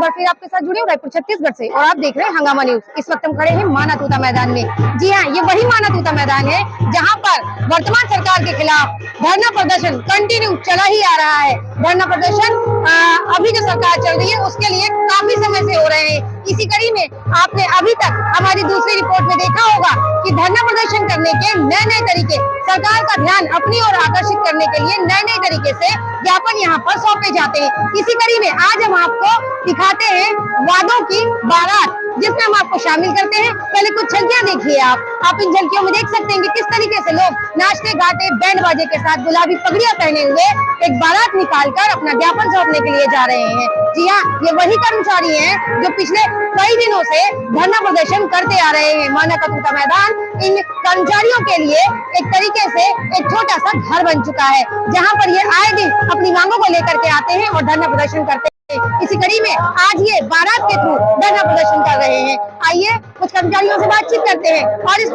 बार फिर आपके साथ जुड़े हूँ रायपुर छत्तीसगढ़ से और आप देख रहे हैं हंगामा न्यूज। इस वक्त हम खड़े हैं माना तूता मैदान में। जी हाँ, ये वही माना तूता मैदान है जहाँ पर वर्तमान सरकार के खिलाफ धरना प्रदर्शन कंटिन्यू चला ही आ रहा है। धरना प्रदर्शन अभी जो सरकार चल रही है उसके लिए काफी समय से हो रहे हैं। इसी कड़ी में आपने अभी तक हमारी दूसरी रिपोर्ट में देखा होगा कि धरना प्रदर्शन करने के नए नए तरीके, सरकार का ध्यान अपनी ओर आकर्षित करने के लिए नए नए तरीके से ज्ञापन यहाँ पर सौंपे जाते हैं। इसी कड़ी में आज हम आपको दिखाते हैं वादों की बारात, जिसमें हम आपको शामिल करते हैं। पहले कुछ झलकियां देखिए आप इन झलकियों में देख सकते हैं कि किस तरीके से लोग नाचते गाते बैंड बाजे के साथ गुलाबी पगड़ियां पहने हुए एक बारात निकालकर अपना ज्ञापन सौंपने के लिए जा रहे हैं। जी हाँ, ये वही कर्मचारी हैं जो पिछले कई दिनों से धरना प्रदर्शन करते आ रहे हैं। माना का तूता मैदान इन कर्मचारियों के लिए एक तरीके से एक छोटा सा घर बन चुका है, जहाँ पर ये आए दिन अपनी मांगों को लेकर के आते हैं और धरना प्रदर्शन करते हैं। इसी कड़ी में आज ये बारात के थ्रू धरना प्रदर्शन कर रहे हैं। आइए कुछ कर्मचारियों से बातचीत करते हैं और इस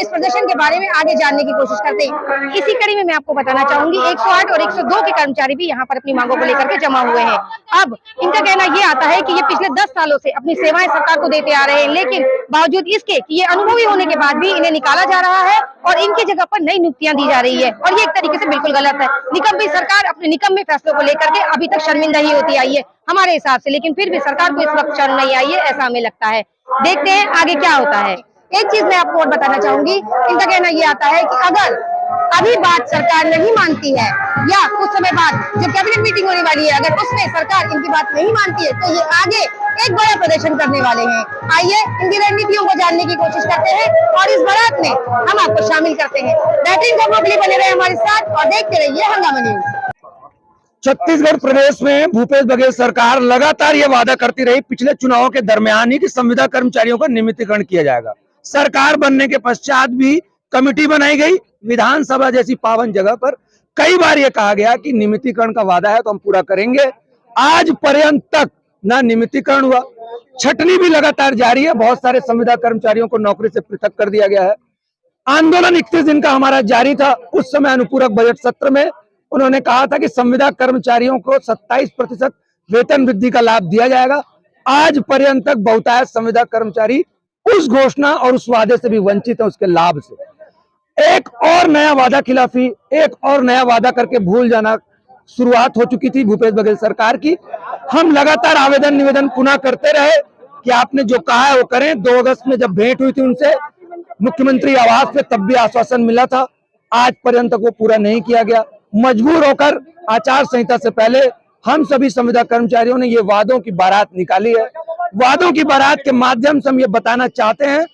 प्रदर्शन के बारे में आगे जानने की कोशिश करते हैं। इसी कड़ी में मैं आपको बताना चाहूंगी 108 और 102 के कर्मचारी भी यहाँ पर अपनी मांगों को लेकर के जमा हुए हैं। अब इनका कहना ये आता है कि ये पिछले 10 सालों से अपनी सेवाएं सरकार को देते आ रहे हैं, लेकिन बावजूद इसके कि ये अनुभवी होने के बाद भी इन्हें निकाला जा रहा है और इनकी जगह पर नई नियुक्तियां दी जा रही है और ये एक तरीके से बिल्कुल गलत है। निकम्मी सरकार अपने निकम्मे फैसलों को लेकर के अभी तक शर्मिंदा ही होती आई है हमारे हिसाब से, लेकिन फिर भी सरकार को इस वक्त शर्म नहीं आई है, ऐसा हमें लगता है। देखते हैं आगे क्या होता है। एक चीज मैं आपको और बताना चाहूंगी, इनका कहना ये आता है कि अगर अभी बात सरकार नहीं मानती है या कुछ समय बाद जो कैबिनेट मीटिंग होने वाली है, अगर उसमें सरकार इनकी बात नहीं मानती है तो ये आगे एक बड़ा प्रदर्शन करने वाले हैं। आइए इनकी रणनीतियों को जानने की कोशिश करते हैं और इस बारात में हम आपको शामिल करते हैं। बेहतरीन खबरों के लिए बने रहे हमारे साथ और देखते रहिए हंगामा न्यूज। छत्तीसगढ़ प्रदेश में भूपेश बघेल सरकार लगातार ये वादा करती रही पिछले चुनावों के दरमियान ही कि संविदा कर्मचारियों का नियमितीकरण किया जाएगा। सरकार बनने के पश्चात भी कमेटी बनाई गई, विधानसभा जैसी पावन जगह पर कई बार ये कहा गया कि नियमितीकरण का वादा है तो हम पूरा करेंगे। आज पर्यंत तक ना नियमितीकरण हुआ, छटनी भी लगातार जारी है। बहुत सारे संविदा कर्मचारियों को नौकरी से पृथक कर दिया गया है। आंदोलन 31 दिन का हमारा जारी था। उस समय अनुपूरक बजट सत्र में उन्होंने कहा था कि संविदा कर्मचारियों को 27% वेतन वृद्धि का लाभ दिया जाएगा। आज पर्यंत तक बहुतायत संविदा कर्मचारी उस घोषणा और उस वादे से भी वंचित है, उसके लाभ से। एक और नया वादा खिलाफी, एक और नया वादा करके भूल जाना शुरुआत हो चुकी थी भूपेश बघेल सरकार की। हम लगातार आवेदन निवेदन पुनः करते रहे कि आपने जो कहा है वो करें। 2 अगस्त में जब भेंट हुई थी उनसे मुख्यमंत्री आवास पे, तब भी आश्वासन मिला था। आज पर्यंत तक वो पूरा नहीं किया गया। मजबूर होकर आचार संहिता से पहले हम सभी संविदा कर्मचारियों ने ये वादों की बारात निकाली है। वादों की बारात के माध्यम से हम ये बताना चाहते हैं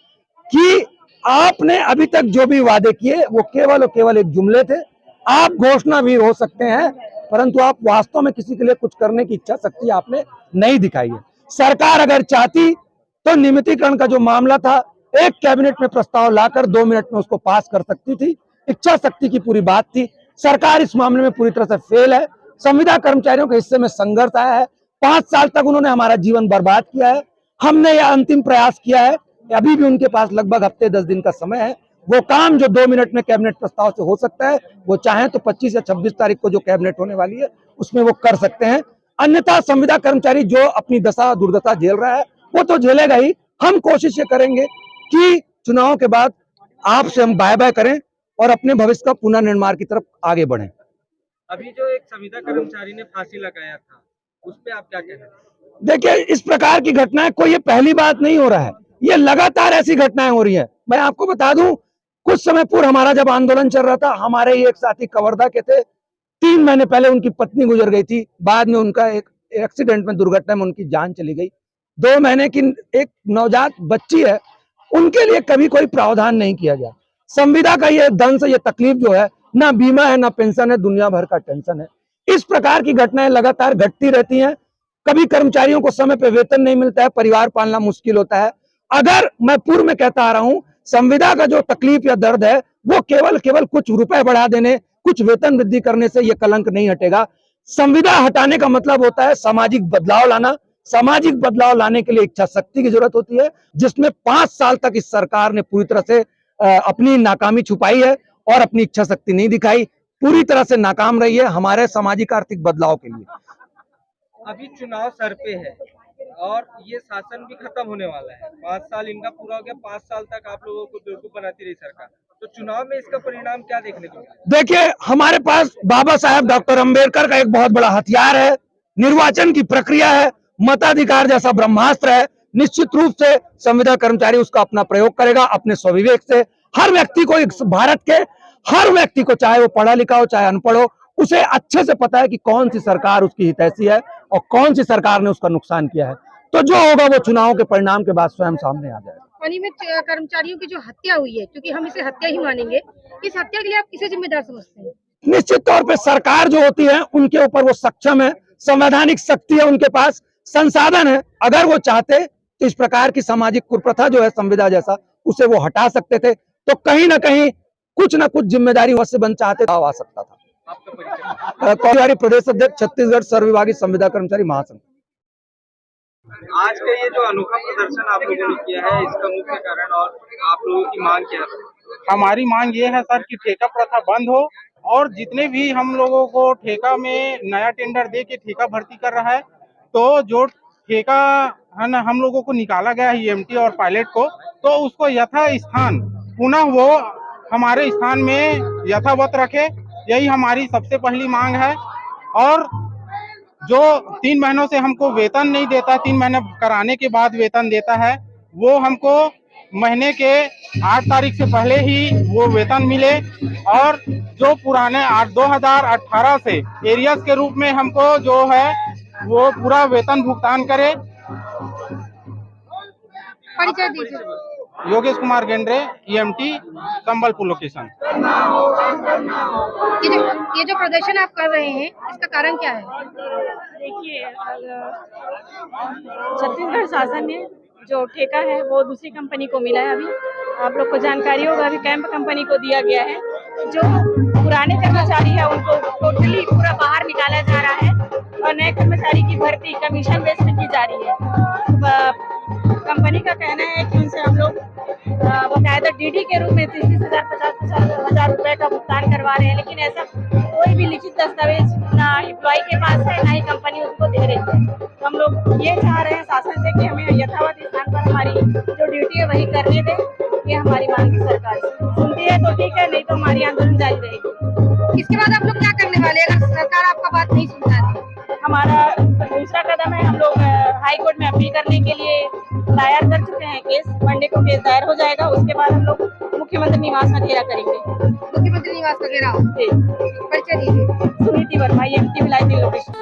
कि आपने अभी तक जो भी वादे किए वो केवल और केवल एक जुमले थे। आप घोषणा भी हो सकते हैं, परंतु आप वास्तव में किसी के लिए कुछ करने की इच्छा शक्ति आपने नहीं दिखाई है। सरकार अगर चाहती तो नियमितीकरण का जो मामला था, एक कैबिनेट में प्रस्ताव लाकर 2 मिनट में उसको पास कर सकती थी। इच्छा शक्ति की पूरी बात थी। सरकार इस मामले में पूरी तरह से फेल है। संविदा कर्मचारियों के हिस्से में संघर्ष आया है। 5 साल तक उन्होंने हमारा जीवन बर्बाद किया है। हमने यह अंतिम प्रयास किया है। अभी भी उनके पास लगभग हफ्ते 10 दिन का समय है। वो काम जो 2 मिनट में कैबिनेट प्रस्ताव से हो सकता है, वो चाहे तो 25 या 26 तारीख को जो कैबिनेट होने वाली है उसमें वो कर सकते हैं। अन्यथा संविदा कर्मचारी जो अपनी दशा दुर्दशा झेल रहा है वो तो झेलेगा ही। हम कोशिश ये करेंगे कि चुनाव के बाद आपसे हम बाय बाय करें और अपने भविष्य का पुनर्निर्माण की तरफ आगे बढ़ें। अभी जो एक संविदा कर्मचारी ने फांसी लगाया था, उस पे आप क्या कहना है? देखिए, इस प्रकार की घटनाएं कोई ये पहली बात नहीं हो रहा है, ये लगातार ऐसी घटनाएं हो रही है। मैं आपको बता दूं, कुछ समय पूर्व हमारा जब आंदोलन चल रहा था, हमारे ही एक साथी कवर्धा के थे। 3 महीने पहले उनकी पत्नी गुजर गई थी। बाद में उनका एक एक्सीडेंट में, दुर्घटना में उनकी जान चली गई। 2 महीने की एक नवजात बच्ची है, उनके लिए कभी कोई प्रावधान नहीं किया गया। संविदा का ये दंश, ये तकलीफ जो है, ना बीमा है ना पेंशन है, दुनिया भर का टेंशन है। इस प्रकार की घटनाएं लगातार घटती रहती हैं। कभी कर्मचारियों को समय पे वेतन नहीं मिलता है, परिवार पालना मुश्किल होता है। अगर मैं पूर्व में कहता आ रहा हूं, संविदा का जो तकलीफ या दर्द है वो केवल कुछ रुपए बढ़ा देने, कुछ वेतन वृद्धि करने से ये कलंक नहीं हटेगा। संविदा हटाने का मतलब होता है सामाजिक बदलाव लाना। सामाजिक बदलाव लाने के लिए इच्छा शक्ति की जरूरत होती है, जिसमें 5 साल तक इस सरकार ने पूरी तरह से अपनी नाकामी छुपाई है और अपनी इच्छा शक्ति नहीं दिखाई। पूरी तरह से नाकाम रही है हमारे सामाजिक आर्थिक बदलाव के लिए। अभी चुनाव सर पे है, और ये शासन भी खत्म होने वाला है। 5 साल इनका पूरा हो गया, 5 साल तक आप लोगों को बेवकूफ बनाती रही सरकार। तो चुनाव में इसका परिणाम क्या देखने को मिला? देखिए, हमारे पास बाबा साहब डॉक्टर अंबेडकर का एक बहुत बड़ा हथियार है, निर्वाचन की प्रक्रिया है, मताधिकार जैसा ब्रह्मास्त्र है। निश्चित रूप से संविदा कर्मचारी उसका अपना प्रयोग करेगा अपने स्वविवेक से। हर व्यक्ति को, भारत के हर व्यक्ति को, चाहे वो पढ़ा लिखा हो चाहे अनपढ़ हो, उसे अच्छे से पता है कि कौन सी सरकार उसकी हितैषी है और कौन सी सरकार ने उसका नुकसान किया है। तो जो होगा वो चुनाव के परिणाम के बाद स्वयं सामने आ जाएगा। अनियमित कर्मचारियों की जो हत्या हुई है, क्योंकि हम इसे हत्या ही मानेंगे, इस हत्या के लिए आप किसे जिम्मेदार समझते हैं? निश्चित तौर पे सरकार जो होती है उनके ऊपर वो सक्षम है, संवैधानिक शक्ति है, उनके पास संसाधन है। अगर वो चाहते तो इस प्रकार की सामाजिक कुप्रथा जो है संविदा जैसा, उसे वो हटा सकते थे। तो कहीं ना कहीं कुछ ना कुछ जिम्मेदारी अवश्य बन चाहते तो आ सकता था। आपका परिचय? कांग्रेस प्रदेश अध्यक्ष, छत्तीसगढ़ सर्वविभागीय संविदा कर्मचारी महासंघ। आज का ये जो अनोखा प्रदर्शन आप लोगों ने किया है, इसका मुख्य कारण और आप लोगों की मांग क्या है? हमारी मांग ये है सर कि ठेका प्रथा बंद हो और जितने भी हम लोगों को ठेका में नया टेंडर दे के ठेका भर्ती कर रहा है, तो जो ठेका है ना हम लोगों को निकाला गया है ईएमटी और पायलट को, तो उसको यथा स्थान पुनः वो हमारे स्थान में यथावत रखे। यही हमारी सबसे पहली मांग है। और जो 3 महीनों से हमको वेतन नहीं देता, 3 महीने कराने के बाद वेतन देता है, वो हमको महीने के 8 तारीख से पहले ही वो वेतन मिले। और जो पुराने 2018 से एरियर्स के रूप में हमको जो है वो पूरा वेतन भुगतान करे। परिचय दीजिए। Yogesh Kumar Gendre, EMT, Sambalpur location. ये जो प्रदर्शन आप कर रहे हैं, इसका कारण क्या है? देखिए, छत्तीसगढ़ शासन ने जो ठेका है वो दूसरी कंपनी को मिला है। अभी आप लोग को जानकारी होगा, अभी कैंप कंपनी को दिया गया है। जो पुराने कर्मचारी है उनको टोटली पूरा बाहर निकाला जा रहा है और नए कर्मचारी की भर्ती कमीशन बेस पे की जा रही है। कंपनी का कहना है कि उनसे हम लोग बकायदा डीडी के रूप में 30,000 50,000 रुपए का भुगतान करवा रहे हैं, लेकिन ऐसा कोई भी लिखित दस्तावेज ना एम्प्लॉय के पास है ना ही कंपनी उसको दे रही है। तो हम लोग ये चाह रहे हैं शासन से कि हमें यथावत स्थान पर हमारी जो ड्यूटी है वही करने दें। ये हमारी मांग है सरकार से। सुनती है तो ठीक है, नहीं तो हमारी आंदोलन जारी रहेगी। इसके बाद आप लोग क्या करने वाले हैं अगर सरकार आपका बात नहीं सुनता है? हमारा दूसरा कदम है, हम लोग हाई कोर्ट में अपील करने के लिए दायर कर चुके हैं केस। मंडे को केस दायर हो जाएगा, उसके बाद हम लोग मुख्यमंत्री निवास में घेरा करेंगे। मुख्यमंत्री निवास का घेराव। जी। परिचय दीजिए। Suniti Verma, EMT Bhilai location.